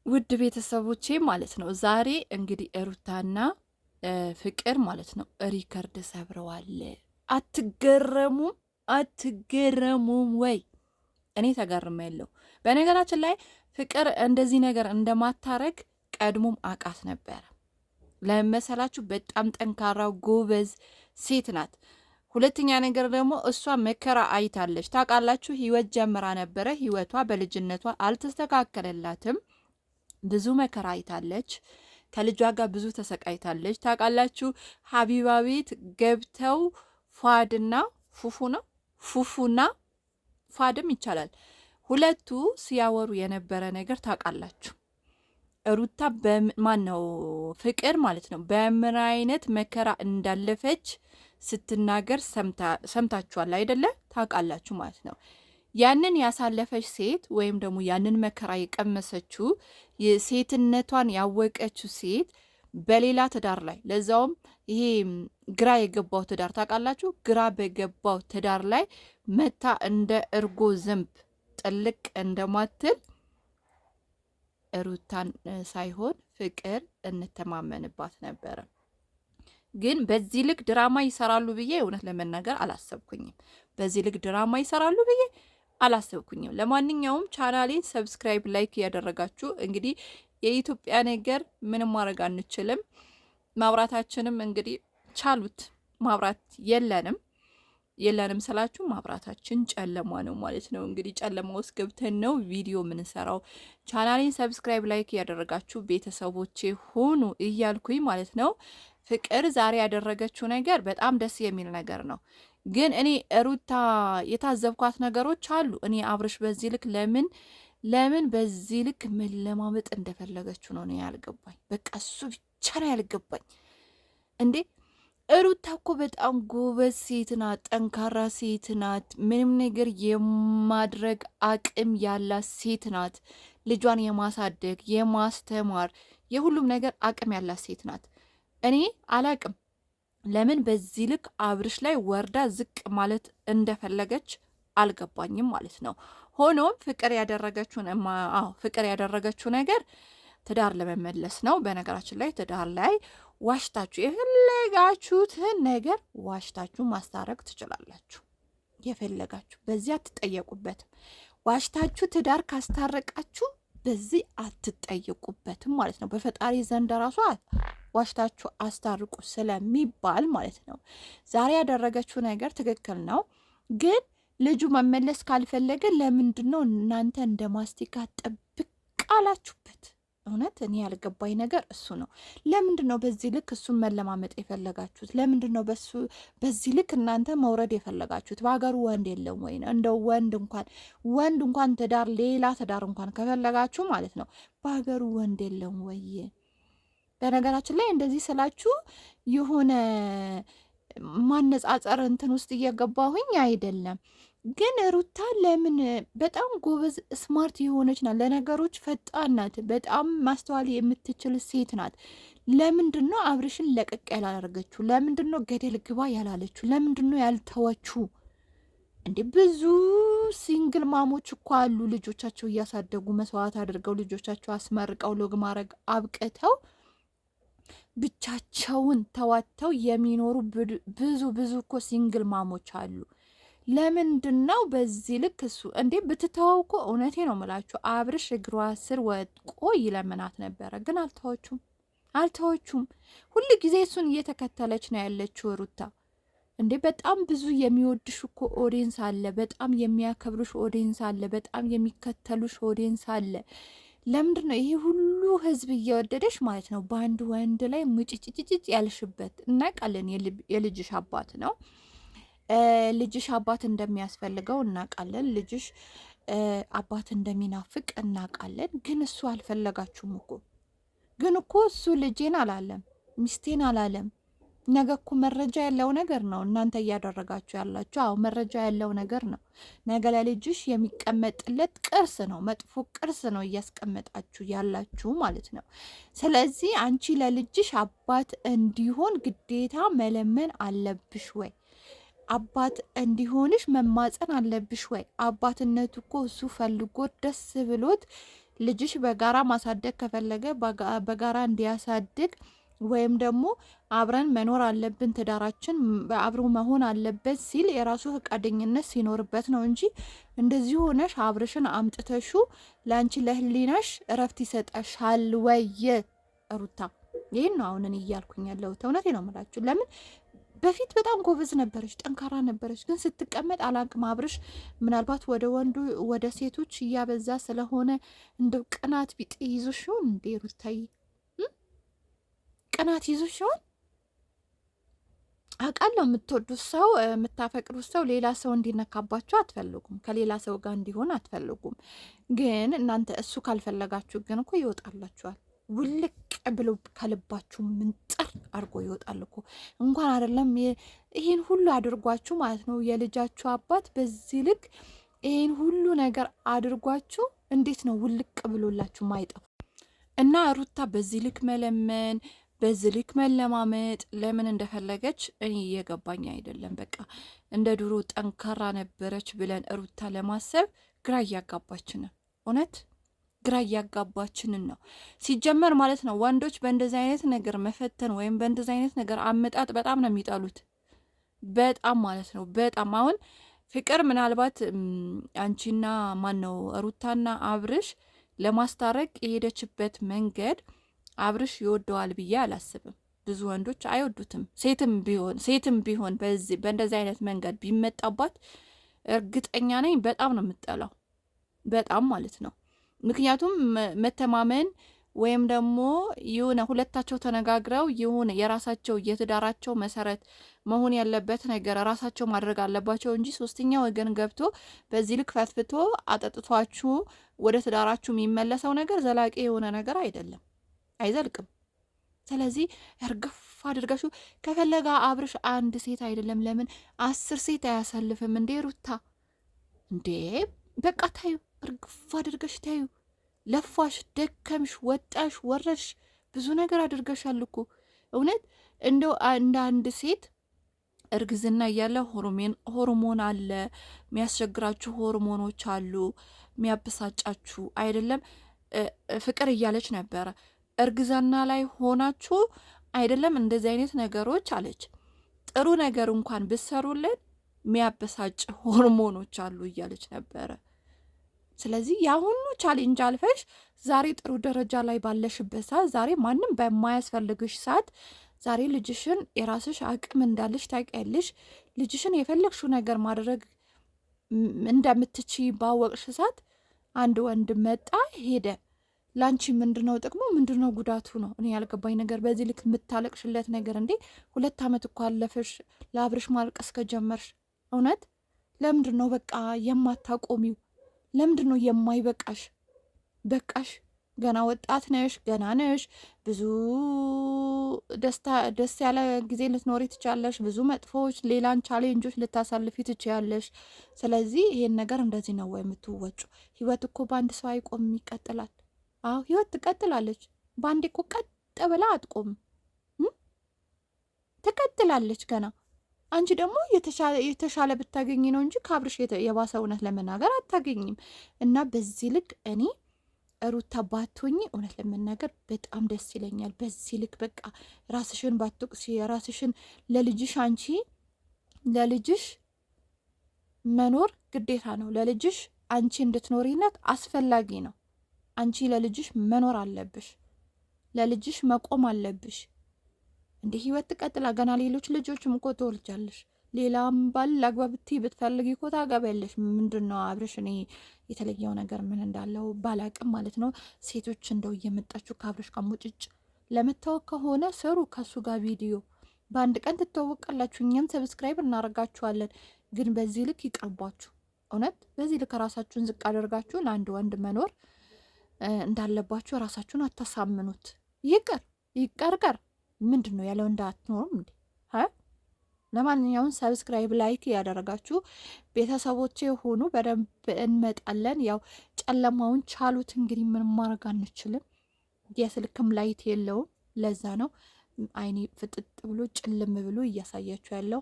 ውድ ቤተሰቦቼ ማለት ነው ዛሬ እንግዲህ ሩታና ፍቅር ማለት ነው ሪከርድ ሰብረዋል። አትገረሙም? አትገረሙም ወይ? እኔ ተገርመ ያለው በነገራችን ላይ ፍቅር እንደዚህ ነገር እንደማታረግ ቀድሞም አቃት ነበረ። ለመሰላችሁ በጣም ጠንካራ ጎበዝ ሴት ናት። ሁለተኛ ነገር ደግሞ እሷ መከራ አይታለች። ታውቃላችሁ፣ ህይወት ጀምራ ነበረ። ህይወቷ በልጅነቷ አልተስተካከለላትም። ብዙ መከራ አይታለች። ከልጇ ጋር ብዙ ተሰቃይታለች። ታውቃላችሁ ሀቢባ ቤት ገብተው ፏድና ፉፉና ፏድም ይቻላል ሁለቱ ሲያወሩ የነበረ ነገር ታውቃላችሁ። ሩታ በማን ነው ፍቅር ማለት ነው በምን አይነት መከራ እንዳለፈች ስትናገር ሰምታችኋል አይደለ? ታውቃላችሁ ማለት ነው። ያንን ያሳለፈች ሴት ወይም ደግሞ ያንን መከራ የቀመሰችው ሴትነቷን ያወቀችው ሴት በሌላ ትዳር ላይ ለዛውም ይሄ ግራ የገባው ትዳር ታውቃላችሁ፣ ግራ በገባው ትዳር ላይ መታ እንደ እርጎ ዝንብ ጥልቅ እንደማትል ሩታን ሳይሆን ፍቅር እንተማመንባት ነበረ። ግን በዚህ ልክ ድራማ ይሰራሉ ብዬ እውነት ለመናገር አላሰብኩኝም። በዚህ ልክ ድራማ ይሰራሉ ብዬ አላሰብኩኝም። ለማንኛውም ቻናሌን ሰብስክራይብ፣ ላይክ እያደረጋችሁ እንግዲህ የኢትዮጵያ ነገር ምንም ማድረግ አንችልም። ማብራታችንም እንግዲህ ቻሉት ማብራት የለንም ስላችሁ ማብራታችን ጨለማ ነው ማለት ነው። እንግዲህ ጨለማ ውስጥ ገብተን ነው ቪዲዮ የምንሰራው። ቻናሌን ሰብስክራይብ ላይክ ያደረጋችሁ ቤተሰቦቼ ሆኑ እያልኩኝ ማለት ነው። ፍቅር ዛሬ ያደረገችው ነገር በጣም ደስ የሚል ነገር ነው። ግን እኔ ሩታ የታዘብኳት ነገሮች አሉ። እኔ አብርሽ በዚህ ልክ ለምን በዚህ ልክ መለማመጥ እንደፈለገችው ነው ያልገባኝ። በቃ እሱ ብቻ ነው ያልገባኝ እንዴ። ሩታ እኮ በጣም ጎበዝ ሴት ናት፣ ጠንካራ ሴት ናት፣ ምንም ነገር የማድረግ አቅም ያላት ሴት ናት። ልጇን የማሳደግ የማስተማር የሁሉም ነገር አቅም ያላት ሴት ናት። እኔ አላቅም ለምን በዚህ ልክ አብርሽ ላይ ወርዳ ዝቅ ማለት እንደፈለገች አልገባኝም ማለት ነው። ሆኖም ፍቅር ያደረገችው ነገር ትዳር ለመመለስ ነው። በነገራችን ላይ ትዳር ላይ ዋሽታችሁ የፈለጋችሁትን ነገር ዋሽታችሁ ማስታረቅ ትችላላችሁ። የፈለጋችሁ በዚህ አትጠየቁበትም። ዋሽታችሁ ትዳር ካስታረቃችሁ በዚህ አትጠየቁበትም ማለት ነው። በፈጣሪ ዘንድ ራሷ ዋሽታችሁ አስታርቁ ስለሚባል ማለት ነው። ዛሬ ያደረገችው ነገር ትክክል ነው፣ ግን ልጁ መመለስ ካልፈለገ ለምንድን ነው እናንተ እንደ ማስቲካ ጥብቅ አላችሁበት? እውነት እኔ ያልገባኝ ነገር እሱ ነው። ለምንድን ነው በዚህ ልክ እሱን መለማመጥ የፈለጋችሁት? ለምንድን ነው በዚህ ልክ እናንተ መውረድ የፈለጋችሁት? በሀገሩ ወንድ የለም ወይ? እንደው ወንድ እንኳን ትዳር ሌላ ትዳር እንኳን ከፈለጋችሁ ማለት ነው በሀገሩ ወንድ የለም ወይ? በነገራችን ላይ እንደዚህ ስላችሁ የሆነ ማነጻጸር እንትን ውስጥ እየገባሁኝ አይደለም። ግን ሩታ ለምን በጣም ጎበዝ ስማርት የሆነች ናት፣ ለነገሮች ፈጣን ናት፣ በጣም ማስተዋል የምትችል ሴት ናት። ለምንድን ነው አብርሽን ለቀቅ ያላደረገችው? ለምንድን ነው ገደል ግባ ያላለችው? ለምንድን ነው ያልተወችው? እንዴ ብዙ ሲንግል ማሞች እኮ አሉ፣ ልጆቻቸው እያሳደጉ መስዋዕት አድርገው ልጆቻቸው አስመርቀው ሎግ ማድረግ አብቅተው ብቻቸውን ተዋተው የሚኖሩ ብዙ እኮ ሲንግል ማሞች አሉ። ለምንድን ነው በዚህ ልክ እሱ እንዴ ብትተወው እኮ እውነቴ ነው የምላችሁ አብርሽ እግሯ ስር ወድቆ ይለምናት ነበረ። ግን አልተወቹም። ሁል ጊዜ እሱን እየተከተለች ነው ያለችው ሩታ። እንዴ በጣም ብዙ የሚወድሽ እኮ ኦዲየንስ አለ፣ በጣም የሚያከብሩሽ ኦዲየንስ አለ፣ በጣም የሚከተሉሽ ኦዲየንስ አለ። ለምንድን ነው ይሄ ሁሉ ህዝብ እየወደደሽ ማለት ነው በአንድ ወንድ ላይ ሙጭጭጭጭ ያልሽበት? እናውቃለን የልጅሽ አባት ነው። ልጅሽ አባት እንደሚያስፈልገው እናውቃለን። ልጅሽ አባት እንደሚናፍቅ እናውቃለን። ግን እሱ አልፈለጋችሁም እኮ። ግን እኮ እሱ ልጄን አላለም፣ ሚስቴን አላለም። ነገ እኮ መረጃ ያለው ነገር ነው እናንተ እያደረጋችሁ ያላችሁ። አዎ መረጃ ያለው ነገር ነው። ነገ ለልጅሽ የሚቀመጥለት ቅርስ ነው፣ መጥፎ ቅርስ ነው እያስቀመጣችሁ ያላችሁ ማለት ነው። ስለዚህ አንቺ ለልጅሽ አባት እንዲሆን ግዴታ መለመን አለብሽ ወይ? አባት እንዲሆንሽ መማፀን አለብሽ ወይ? አባትነቱ እኮ እሱ ፈልጎት ደስ ብሎት ልጅሽ በጋራ ማሳደግ ከፈለገ በጋራ እንዲያሳድግ ወይም ደግሞ አብረን መኖር አለብን ትዳራችን አብሮ መሆን አለበት ሲል የራሱ ፈቃደኝነት ሲኖርበት ነው እንጂ እንደዚህ ሆነሽ አብርሽን አምጥተሹ ለአንቺ ለህሊናሽ እረፍት ይሰጣሻል ወይ ሩታ? ይህን ነው አሁን እኔ እያልኩኝ ያለሁት። እውነቴ ነው የምላችሁ። ለምን በፊት በጣም ጎበዝ ነበረች፣ ጠንካራ ነበረች። ግን ስትቀመጥ አላቅም አብርሽ ምናልባት ወደ ወንዱ ወደ ሴቶች እያበዛ ስለሆነ እንደው ቅናት ቢጤ ይዞሽ ይሆን እንዴ ሩታዬ? ቅናት ይዞሽ ይሆን? አውቃለሁ የምትወዱት ሰው የምታፈቅሩት ሰው ሌላ ሰው እንዲነካባችሁ አትፈልጉም፣ ከሌላ ሰው ጋር እንዲሆን አትፈልጉም። ግን እናንተ እሱ ካልፈለጋችሁ ግን እኮ ይወጣላችኋል። ውልቅ ብሎ ከልባችሁ ምንጥር አድርጎ ይወጣል እኮ። እንኳን አይደለም ይሄን ሁሉ አድርጓችሁ ማለት ነው የልጃችሁ አባት በዚህ ልክ ይሄን ሁሉ ነገር አድርጓችሁ እንዴት ነው ውልቅ ብሎላችሁ ማይጠፉ? እና ሩታ በዚህ ልክ መለመን በዚህ ልክ መለማመጥ ለምን እንደፈለገች እኔ እየገባኝ አይደለም። በቃ እንደ ድሮ ጠንካራ ነበረች ብለን ሩታ ለማሰብ ግራ እያጋባችንን እውነት ግራ እያጋባችንን ነው ሲጀመር ማለት ነው። ወንዶች በእንደዚህ አይነት ነገር መፈተን ወይም በእንደዚህ አይነት ነገር አመጣጥ በጣም ነው የሚጠሉት። በጣም ማለት ነው በጣም አሁን ፍቅር ምናልባት አንቺና ማን ነው ሩታና አብርሽ ለማስታረቅ የሄደችበት መንገድ አብርሽ ይወደዋል ብዬ አላስብም። ብዙ ወንዶች አይወዱትም። ሴትም ቢሆን በእንደዚህ አይነት መንገድ ቢመጣባት እርግጠኛ ነኝ በጣም ነው የምጠላው። በጣም ማለት ነው። ምክንያቱም መተማመን ወይም ደግሞ የሆነ ሁለታቸው ተነጋግረው የሆነ የራሳቸው የትዳራቸው መሰረት መሆን ያለበት ነገር ራሳቸው ማድረግ አለባቸው እንጂ ሶስተኛ ወገን ገብቶ በዚህ ልክ ፈትፍቶ አጠጥቷችሁ ወደ ትዳራችሁ የሚመለሰው ነገር ዘላቂ የሆነ ነገር አይደለም፣ አይዘልቅም። ስለዚህ እርግፍ አድርጋችሁ ከፈለጋ አብርሽ አንድ ሴት አይደለም ለምን 10 ሴት አያሳልፍም እንዴ ሩታ? እንዴ በቃ ታዩ፣ እርግፍ አድርገሽ ታዩ። ለፋሽ፣ ደከምሽ፣ ወጣሽ፣ ወረድሽ፣ ብዙ ነገር አድርገሻል እኮ እውነት። እንደው እንደ አንድ ሴት እርግዝና እያለ ሆርሞን አለ፣ የሚያስቸግራችሁ ሆርሞኖች አሉ፣ የሚያበሳጫችሁ አይደለም። ፍቅር እያለች ነበረ እርግዝና ላይ ሆናችሁ አይደለም እንደዚህ አይነት ነገሮች አለች። ጥሩ ነገር እንኳን ብሰሩልን የሚያበሳጭ ሆርሞኖች አሉ እያለች ነበረ። ስለዚህ ያ ሁሉ ቻሌንጅ አልፈሽ ዛሬ ጥሩ ደረጃ ላይ ባለሽበት ሰዓት፣ ዛሬ ማንም በማያስፈልግሽ ሰዓት፣ ዛሬ ልጅሽን የራስሽ አቅም እንዳለሽ ታውቂያለሽ። ልጅሽን የፈለግሽው ነገር ማድረግ እንደምትችይ ባወቅሽ ሰዓት አንድ ወንድ መጣ ሄደ። ላንቺ ምንድነው ጥቅሙ? ምንድነው ጉዳቱ ነው? እኔ ያልገባኝ ነገር በዚህ ልክ የምታለቅሽለት ነገር እንዴ! 2 ዓመት እኮ አለፈሽ ለአብርሽ ማልቀስ ከጀመርሽ። እውነት ለምንድን ነው በቃ የማታቆሚው? ለምንድን ነው የማይበቃሽ? በቃሽ። ገና ወጣት ነሽ፣ ገና ነሽ። ብዙ ደስ ያለ ጊዜ ልትኖሪ ትችያለሽ። ብዙ መጥፎዎች፣ ሌላን ቻሌንጆች ልታሳልፊ ትችያለሽ። ስለዚህ ይሄን ነገር እንደዚህ ነው ወይ የምትወጩ? ህይወት እኮ በአንድ ሰው አይቆምም፣ ይቀጥላል። አዎ ህይወት ትቀጥላለች። በአንዴ እኮ ቀጥ ብላ አትቆምም፣ ትቀጥላለች ገና። አንቺ ደግሞ የተሻለ ብታገኝ ነው እንጂ ከአብርሽ የባሰ እውነት ለመናገር አታገኝም። እና በዚህ ልክ እኔ ሩታ ባትሆኚ እውነት ለመናገር በጣም ደስ ይለኛል። በዚህ ልክ በቃ ራስሽን ባትወቅሲ፣ ራስሽን ለልጅሽ አንቺ ለልጅሽ መኖር ግዴታ ነው። ለልጅሽ አንቺ እንድትኖሪነት አስፈላጊ ነው። አንቺ ለልጅሽ መኖር አለብሽ። ለልጅሽ መቆም አለብሽ። እንደ ህይወት ትቀጥላ። ገና ሌሎች ልጆችም እኮ ትወልጃለሽ። ሌላም ባል ላግባ ብትይ ብትፈልጊ እኮ ታገቢያለሽ። ምንድን ነው አብርሽ? እኔ የተለየው ነገር ምን እንዳለው ባላቅም ማለት ነው። ሴቶች እንደው እየመጣችሁ ከአብርሽ ጋር ሙጭጭ ለመታወቅ ከሆነ ስሩ ከሱ ጋር ቪዲዮ። በአንድ ቀን ትተዋወቃላችሁ። እኛም ሰብስክራይብ እናደርጋችኋለን። ግን በዚህ ልክ ይቅርባችሁ። እውነት በዚህ ልክ ራሳችሁን ዝቅ አደርጋችሁ ለአንድ ወንድ መኖር እንዳለባችሁ ራሳችሁን አታሳምኑት። ይቀርቀር ምንድን ነው ያለው? እንዳትኖሩም እንዴ? ለማንኛውም ሰብስክራይብ ላይክ ያደረጋችሁ ቤተሰቦቼ ሆኑ። በደንብ እንመጣለን። ያው ጨለማውን ቻሉት እንግዲህ ምንም ማድረግ አንችልም። የስልክም ላይት የለውም። ለዛ ነው አይኔ ፍጥጥ ብሎ ጭልም ብሎ እያሳያችሁ ያለው።